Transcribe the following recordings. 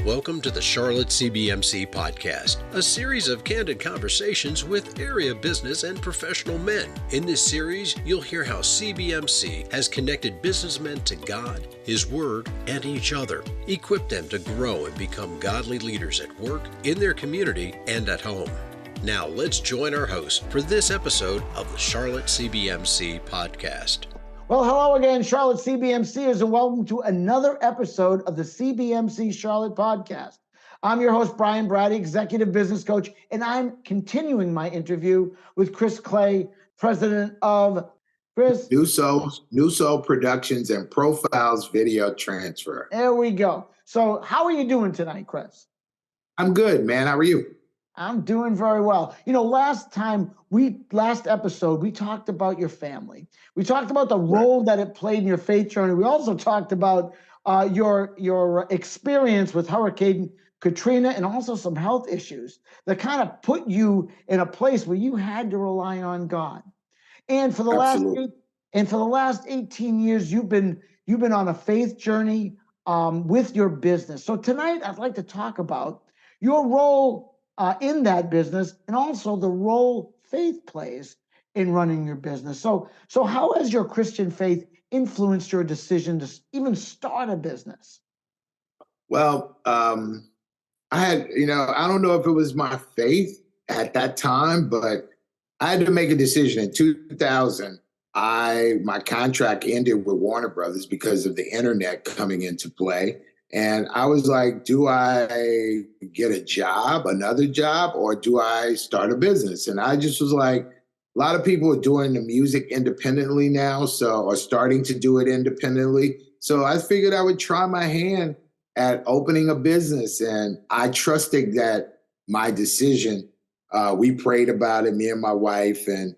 Welcome to the Charlotte CBMC podcast, a series of candid conversations with area business and professional men. In this series, you'll hear how CBMC has connected businessmen to God, His Word, and each other, equipped them to grow and become godly leaders at work, in their community, and at home. Now, let's join our host for this episode of the Charlotte CBMC podcast. Well, hello again, Charlotte CBMCers, and welcome to another episode of the CBMC Charlotte podcast. I'm your host, Brati, executive business coach, and I'm continuing my interview with Chris Clay, president of Chris. New Soul Productions and Profiles Video Transfer. There we go. So how are you doing tonight, Chris? I'm good, man. How are you? I'm doing very well. You know, last episode, we talked about your family. We talked about the role that it played in your faith journey. We also talked about your experience with Hurricane Katrina and also some health issues that kind of put you in a place where you had to rely on God. And for the last 18 years, you've been on a faith journey with your business. So tonight, I'd like to talk about your role in that business, and also the role faith plays in running your business. So how has your Christian faith influenced your decision to even start a business? Well, I don't know if it was my faith at that time, but I had to make a decision. In 2000, my contract ended with Warner Brothers because of the internet coming into play. And I was like, do I get another job, or do I start a business? And I just was like, a lot of people are doing the music independently now, or starting to do it independently. So I figured I would try my hand at opening a business. And I trusted that my decision, we prayed about it, me and my wife, and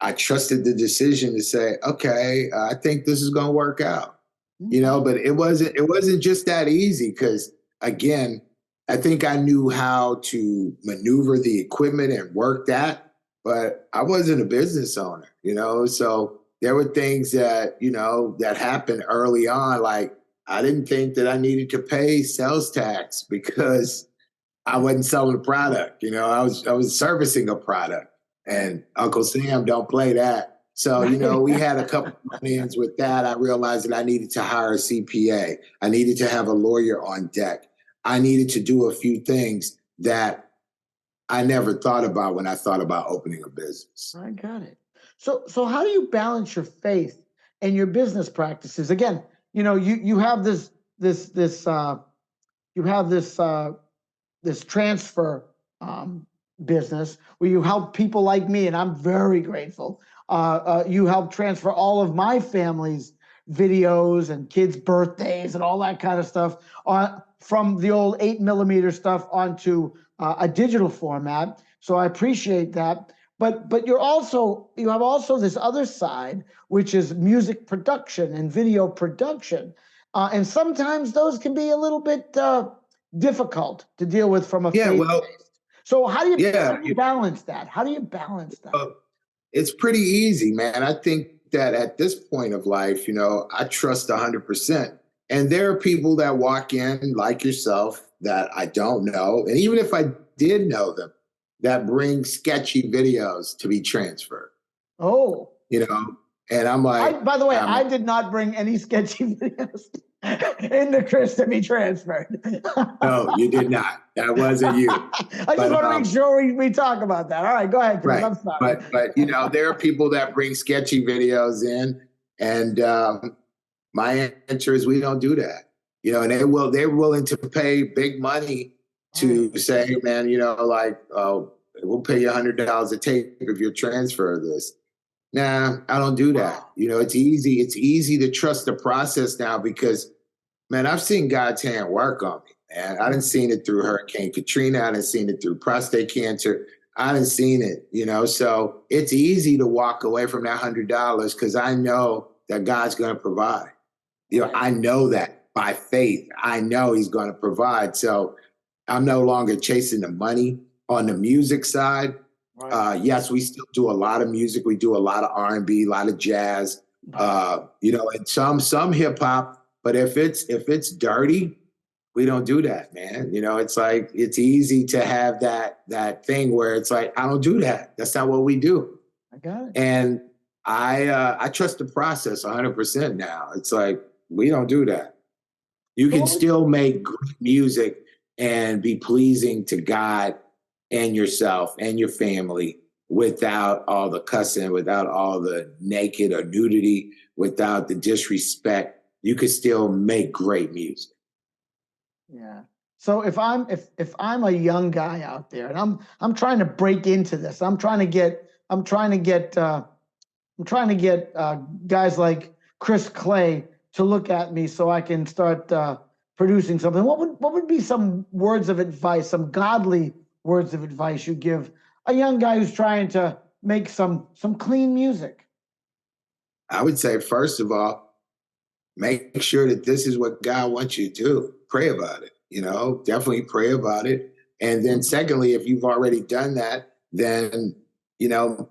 I trusted the decision to say, okay, I think this is going to work out. You know, but it wasn't just that easy, because again, I think I knew how to maneuver the equipment and work that, but I wasn't a business owner, so there were things that happened early on. Like, I didn't think that I needed to pay sales tax because I wasn't selling a product. I was servicing a product, and Uncle Sam don't play that. So, we had a couple of run-ins with that. I realized that I needed to hire a CPA. I needed to have a lawyer on deck. I needed to do a few things that I never thought about when I thought about opening a business. I got it. So how do you balance your faith and your business practices? Again, you have this transfer business where you help people like me, and I'm very grateful. You help transfer all of my family's videos and kids' birthdays and all that kind of stuff from the old 8mm stuff onto a digital format. So I appreciate that. But you have also this other side, which is music production and video production. And sometimes those can be a little bit difficult to deal with from a faith base. So how do you balance that? How do you balance that? It's pretty easy, man. I think that at this point of life, I trust 100%. And there are people that walk in like yourself that I don't know. And even if I did know them, that bring sketchy videos to be transferred. Oh. And I'm like. By the way, I did not bring any sketchy videos into Chris to be transferred. No, you did not. That wasn't you. I just want to make sure we talk about that. All right, go ahead, Chris. Right. I'm sorry. But there are people that bring sketchy videos in, and my answer is we don't do that. And they're willing to pay big money to say, hey, man, we'll pay you $100 a tape if you transfer this. Nah, I don't do that. It's easy. It's easy to trust the process now because, man, I've seen God's hand work on me, man. I done seen it through Hurricane Katrina. I done seen it through prostate cancer. I done seen it, so it's easy to walk away from that $100 because I know that God's going to provide. I know that by faith. I know He's going to provide. So I'm no longer chasing the money. On the music side, yes, we still do a lot of music. We do a lot of R&B, a lot of jazz, and some hip hop. But if it's dirty, we don't do that, man. You know, it's like, it's easy to have that thing where it's like, I don't do that. That's not what we do. I got it. And I trust the process 100% now. It's like, we don't do that. You can still make great music and be pleasing to God and yourself and your family without all the cussing, without all the naked or nudity, without the disrespect. You could still make great music. Yeah. So if I'm a young guy out there and I'm trying to break into this, I'm trying to get guys like Chris Clay to look at me so I can start producing something. What would be some words of advice, some godly words of advice you give a young guy who's trying to make some clean music? I would say, first of all, make sure that this is what God wants you to do. Pray about it, you know, definitely pray about it. And then secondly, if you've already done that, then, you know,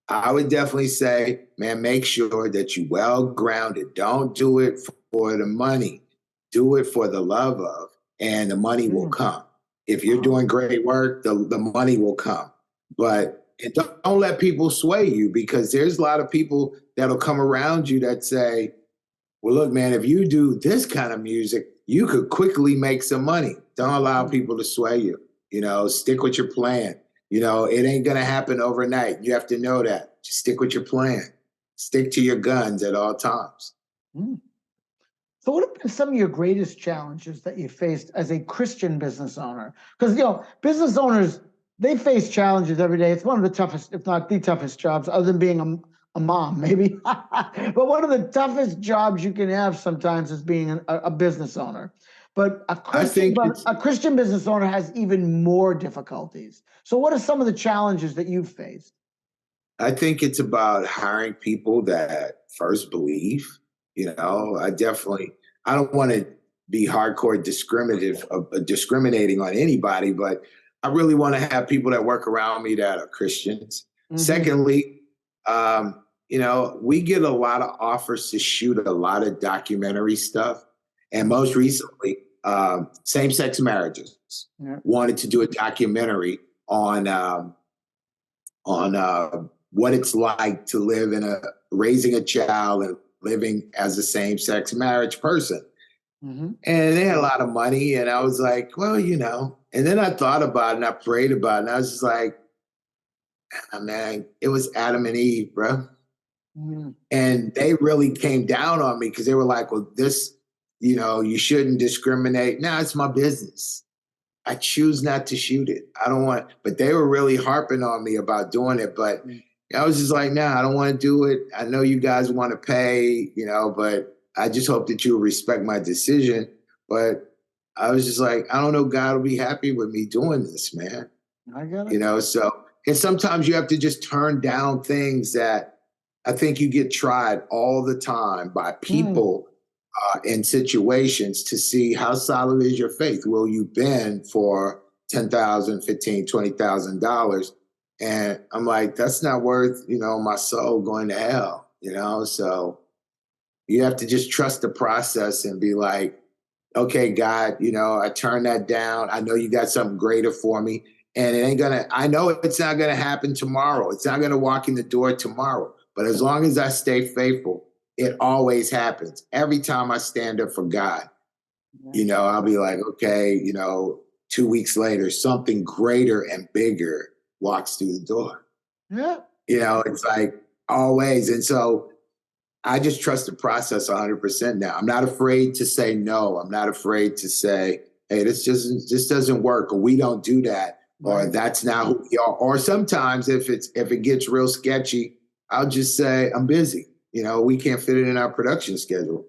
I would definitely say, man, make sure that you're well grounded. Don't do it for the money. Do it for the love of, and the money will come. If you're doing great work, the money will come. But don't let people sway you, because there's a lot of people that'll come around you that say, well, look, man, if you do this kind of music, you could quickly make some money. Don't allow people to sway you. You know, stick with your plan. You know, it ain't going to happen overnight. You have to know that. Just stick with your plan. Stick to your guns at all times. So what have been some of your greatest challenges that you faced as a Christian business owner? Because, you know, business owners, they face challenges every day. It's one of the toughest, if not the toughest jobs, other than being a mom, maybe. But one of the toughest jobs you can have sometimes is being a business owner. But a Christian business owner has even more difficulties. So what are some of the challenges that you've faced? I think it's about hiring people that first believe. You know, I don't want to be hardcore discriminating on anybody, but I really want to have people that work around me that are Christians. Secondly, you know, we get a lot of offers to shoot a lot of documentary stuff. And most recently, same-sex marriages wanted to do a documentary on what it's like to live raising a child and living as a same-sex marriage person. And they had a lot of money, and I was like, well, you know. And then I thought about it, and I prayed about it, and I was just like, oh, man, it was Adam and Eve, bro. And they really came down on me because they were like, well, this, you know, you shouldn't discriminate. Now it's my business. I choose not to shoot it. I don't want, but they were really harping on me about doing it. But I was just like, nah, I don't want to do it. I know you guys want to pay, you know, but I just hope that you respect my decision. But I was just like, I don't know, God will be happy with me doing this, man. I got it. You know, so, and sometimes you have to just turn down things that I think you get tried all the time by people in situations to see how solid is your faith. Will you bend for $10,000, $15,000, $20,000? And I'm like, that's not worth, you know, my soul going to hell, you know? So you have to just trust the process and be like, okay, God, you know, I turned that down. I know you got something greater for me. And I know it's not going to happen tomorrow. It's not going to walk in the door tomorrow. But as long as I stay faithful, it always happens. Every time I stand up for God, you know, I'll be like, okay, you know, 2 weeks later, something greater and bigger walks through the door. Yeah. You know, it's like always. And so I just trust the process 100% now. I'm not afraid to say no. I'm not afraid to say, hey, this doesn't work, or we don't do that, or that's not who we are. Or sometimes if it gets real sketchy, I'll just say, I'm busy. You know, we can't fit it in our production schedule,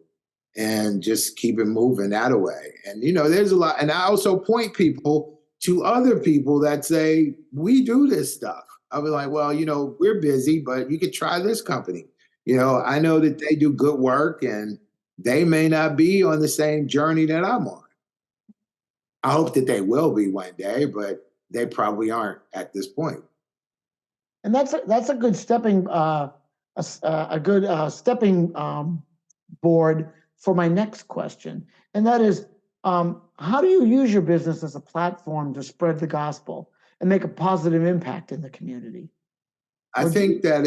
and just keep it moving that way. And, you know, there's a lot. And I also point people to other people that say, we do this stuff. I'll be like, well, you know, we're busy, but you could try this company. You know, I know that they do good work, and they may not be on the same journey that I'm on. I hope that they will be one day, but they probably aren't at this point. And that's a good stepping stepping board for my next question, and that is, How do you use your business as a platform to spread the gospel and make a positive impact in the community? I Or do think you, that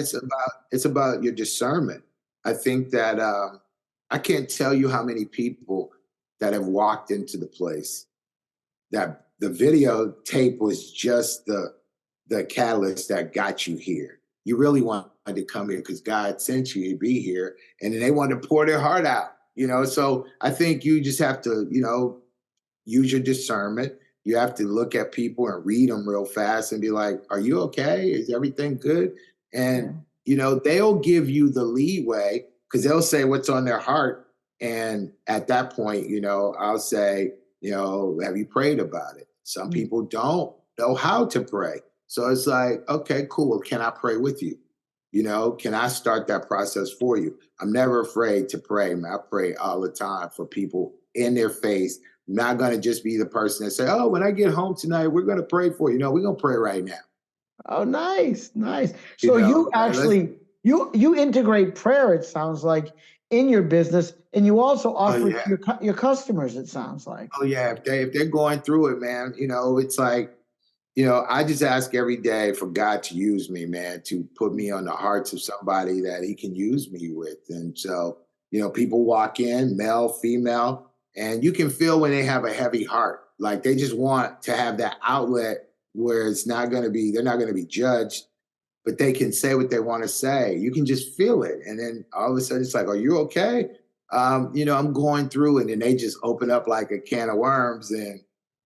it's about your discernment. I think that I can't tell you how many people that have walked into the place that the videotape was just the catalyst that got you here. You really wanted to come here because God sent you to be here, and then they wanted to pour their heart out. So I think you just have to, use your discernment. You have to look at people and read them real fast and be like, "Are you okay? Is everything good?" yeah. And they'll give you the leeway because they'll say what's on their heart. And at that point, I'll say, have you prayed about it? Some Mm. people don't know how to pray. So it's like, okay, cool. Can I pray with you? Can I start that process for you? I'm never afraid to pray. Man, I pray all the time for people in their face. I'm not going to just be the person that say, oh, when I get home tonight, we're going to pray for you. No, we're going to pray right now. Oh, nice, nice. You So you know, let's, actually you integrate prayer, it sounds like, in your business, and you also oh offer it yeah. to your customers, it sounds like. Oh yeah. If they're going through it, man, it's like, I just ask every day for God to use me, man, to put me on the hearts of somebody that he can use me with. And so, people walk in, male, female, and you can feel when they have a heavy heart. Like they just want to have that outlet where they're not going to be judged, but they can say what they want to say. You can just feel it. And then all of a sudden it's like, are you okay? I'm going through, and then they just open up like a can of worms. And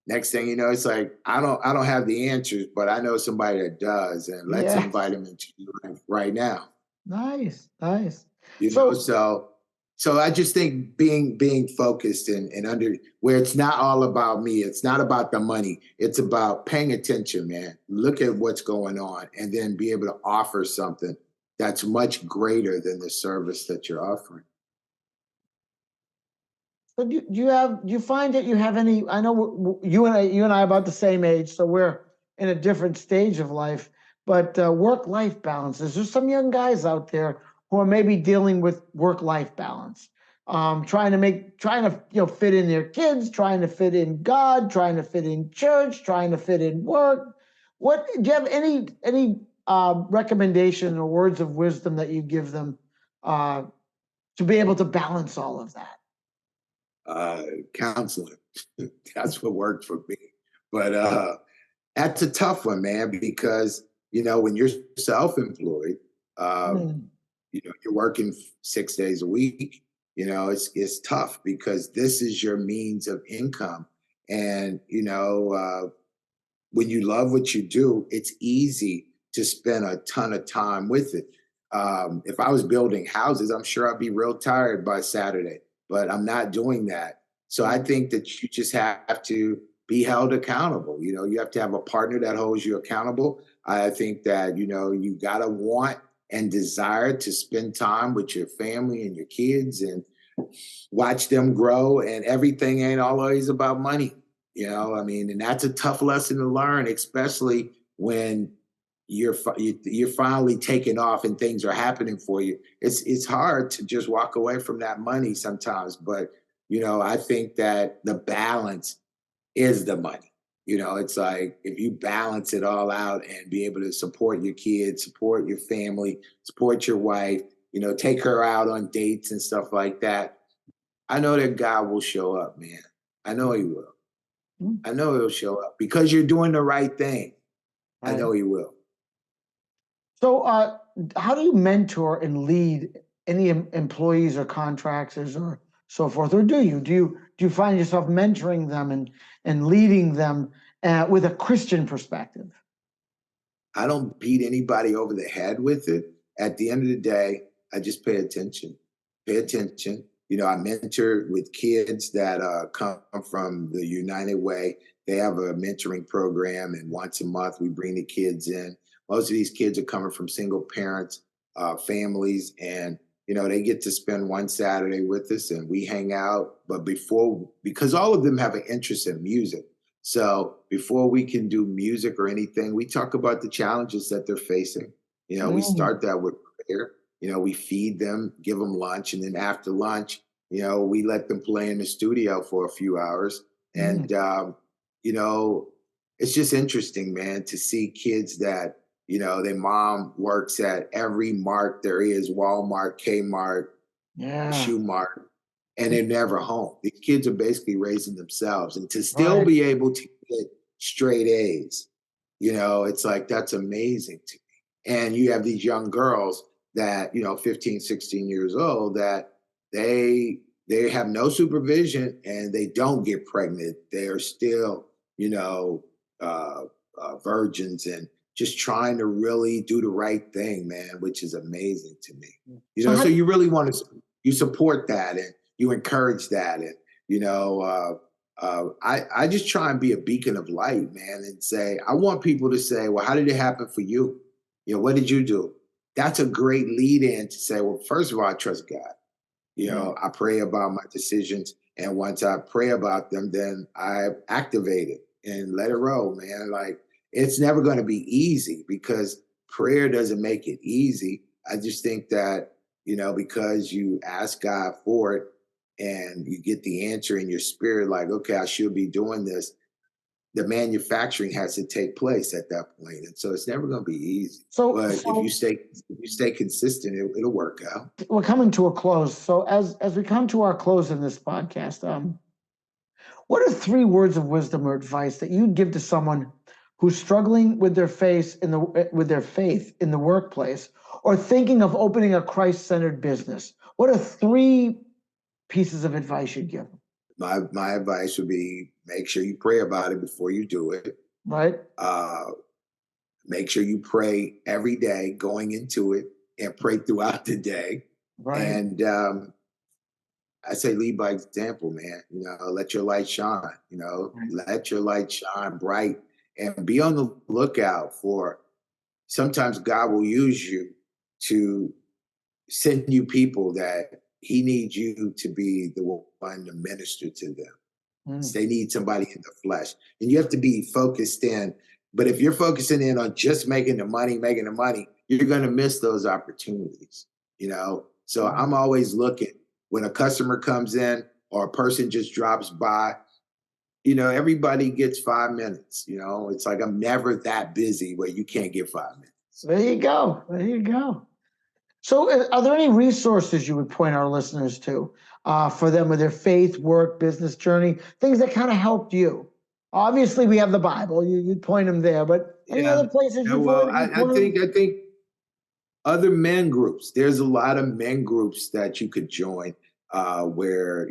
next thing you know, it's like, I don't have the answers, but I know somebody that does, and let's Yes. invite them into your life right now. Nice, nice. You know, So so so I just think being focused and under where it's not all about me, it's not about the money, it's about paying attention, man. Look at what's going on and then be able to offer something that's much greater than the service that you're offering. So do you find that you have any? I know you and I are about the same age, so we're in a different stage of life. But work-life balance. Is there some young guys out there who are maybe dealing with work-life balance, trying to fit in their kids, trying to fit in God, trying to fit in church, trying to fit in work? What do you have any recommendation or words of wisdom that you give them uh, to be able to balance all of that? Uh, Counseling. That's what worked for me. But that's a tough one, man, because when you're self-employed, um, Mm. you're working 6 days a week. It's tough because this is your means of income. And when you love what you do, it's easy to spend a ton of time with it. If I was building houses, I'm sure I'd be real tired by Saturday, but I'm not doing that. So I think that you just have to be held accountable. You have to have a partner that holds you accountable. I think that, you got to want and desire to spend time with your family and your kids and watch them grow. And everything ain't always about money. I mean, and that's a tough lesson to learn, especially when you're finally taking off and things are happening for you. It's hard to just walk away from that money sometimes, but I think that the balance is the money. It's like if you balance it all out and be able to support your kids, support your family, support your wife, take her out on dates and stuff like that. I know that God will show up, man. I know he will. Mm. I know he'll show up because you're doing the right thing. I Right. know he will. So, how do you mentor and lead any employees or contractors or so forth? Or do you find yourself mentoring them and leading them with a Christian perspective? I don't beat anybody over the head with it. At the end of the day, I just pay attention. Pay attention. I mentor with kids that come from the United Way. They have a mentoring program, and once a month we bring the kids in. Most of these kids are coming from single parents, families, and they get to spend one Saturday with us, and we hang out. But because all of them have an interest in music, so before we can do music or anything, we talk about the challenges that they're facing. We Mm. start that with prayer. We feed them, give them lunch, and then after lunch, we let them play in the studio for a few hours. And, it's just interesting, man, to see kids that, their mom works at every mart there is, Walmart, Kmart, Shoe Mart, and they're never home. These kids are basically raising themselves, and to still be able to get straight A's, it's like, that's amazing to me. And you have these young girls that, 15, 16 years old, that they have no supervision and they don't get pregnant. They are still, virgins and just trying to really do the right thing, man, which is amazing to me. So you really want to, you support that and you encourage that. And, I just try and be a beacon of light, man, and say, I want people to say, well, how did it happen for you? What did you do? That's a great lead in to say, well, first of all, I trust God. I pray about my decisions. And once I pray about them, then I activate it and let it roll, man. Like, it's never going to be easy because prayer doesn't make it easy. I just think that, because you ask God for it and you get the answer in your spirit, like, okay, I should be doing this, the manufacturing has to take place at that point. And so it's never going to be easy. But if you stay consistent, it'll work out. We're coming to a close. So as we come to our close in this podcast, what are 3 words of wisdom or advice that you'd give to someone who's struggling with their faith in the workplace, or thinking of opening a Christ-centered business? What are 3 pieces of advice you'd give them? My advice would be, make sure you pray about it before you do it. Right. Make sure you pray every day going into it and pray throughout the day. Right. And I say lead by example, man. Let your light shine. Let your light shine bright, and be on the lookout for. Sometimes God will use you to send you people that He needs you to be the one to minister to them. So they need somebody in the flesh, and you have to be focused in. But if you're focusing in on just making the money, you're going to miss those opportunities. So I'm always looking. When a customer comes in or a person just drops by, everybody gets 5 minutes. It's like, I'm never that busy where you can't get 5 minutes. There you go. So are there any resources you would point our listeners to for them with their faith, work, business journey, things that kind of helped you? Obviously, we have the Bible. You'd point them there, but any other places you I think other men groups. There's a lot of men groups that you could join where,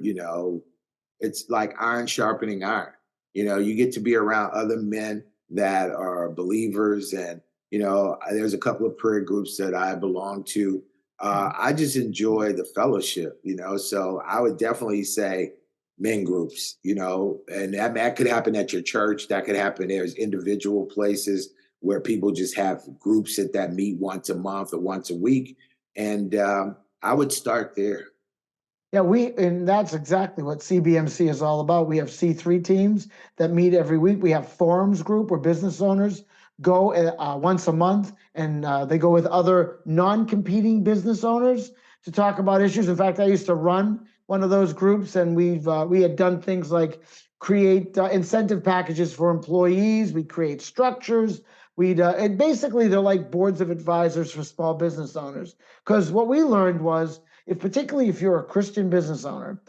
it's like iron sharpening iron. You get to be around other men that are believers. And, there's a couple of prayer groups that I belong to. I just enjoy the fellowship, so I would definitely say men groups, and that could happen at your church. That could happen. There's individual places where people just have groups that meet once a month or once a week. And I would start there. Yeah, and that's exactly what CBMC is all about. We have C3 teams that meet every week. We have forums group where business owners go once a month, and they go with other non-competing business owners to talk about issues. In fact, I used to run one of those groups, and we had done things like create incentive packages for employees. We create structures. And basically they're like boards of advisors for small business owners. Because what we learned was, particularly if you're a Christian business owner,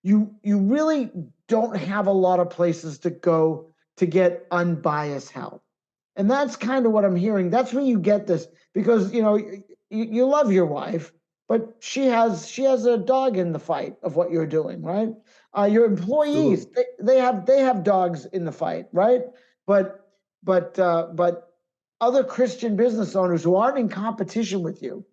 you really don't have a lot of places to go to get unbiased help. And that's kind of what I'm hearing. That's where you get this, because you love your wife, but she has a dog in the fight of what you're doing, right? Your employees, they have dogs in the fight, right? But other Christian business owners who aren't in competition with you,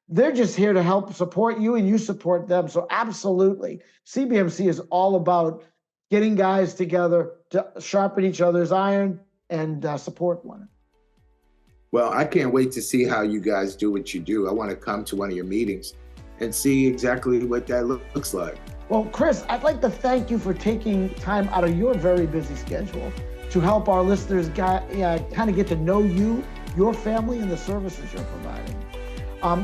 they're just here to help support you, and you support them. So absolutely, CBMC is all about getting guys together to sharpen each other's iron and support one another. Well, I can't wait to see how you guys do what you do. I want to come to one of your meetings and see exactly what that looks like. Well, Chris, I'd like to thank you for taking time out of your very busy schedule to help our listeners kind of get to know you, your family, and the services you're providing.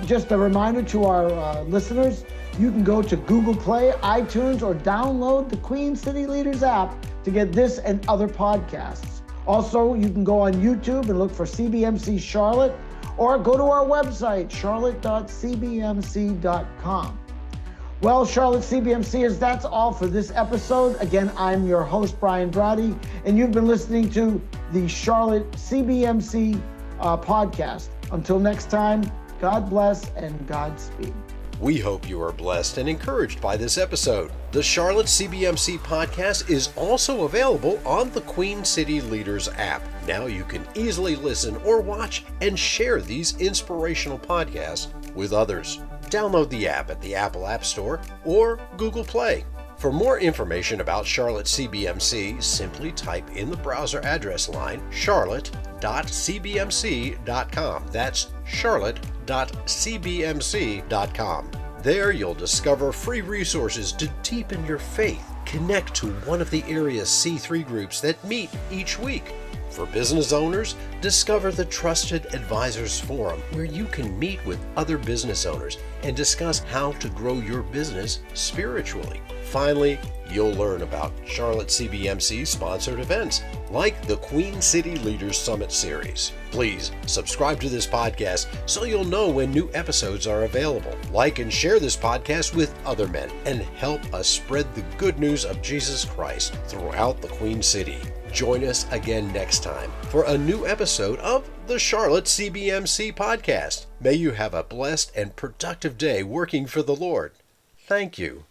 Just a reminder to our listeners, you can go to Google Play, iTunes, or download the Queen City Leaders app to get this and other podcasts. Also, you can go on YouTube and look for CBMC Charlotte, or go to our website, charlotte.cbmc.com. Well, Charlotte CBMCers, that's all for this episode. Again, I'm your host, Brian Brati, and you've been listening to the Charlotte CBMC podcast. Until next time, God bless and Godspeed. We hope you are blessed and encouraged by this episode. The Charlotte CBMC podcast is also available on the Queen City Leaders app. Now you can easily listen or watch and share these inspirational podcasts with others. Download the app at the Apple App Store or Google Play. For more information about Charlotte CBMC, simply type in the browser address line charlotte.cbmc.com. That's charlotte.cbmc.com. There you'll discover free resources to deepen your faith. Connect to one of the area's C3 groups that meet each week. For business owners, discover the Trusted Advisors Forum, where you can meet with other business owners and discuss how to grow your business spiritually. Finally, you'll learn about Charlotte CBMC sponsored events like the Queen City Leaders Summit Series. Please subscribe to this podcast so you'll know when new episodes are available. Like and share this podcast with other men and help us spread the good news of Jesus Christ throughout the Queen City. Join us again next time for a new episode of the Charlotte CBMC podcast. May you have a blessed and productive day working for the Lord. Thank you.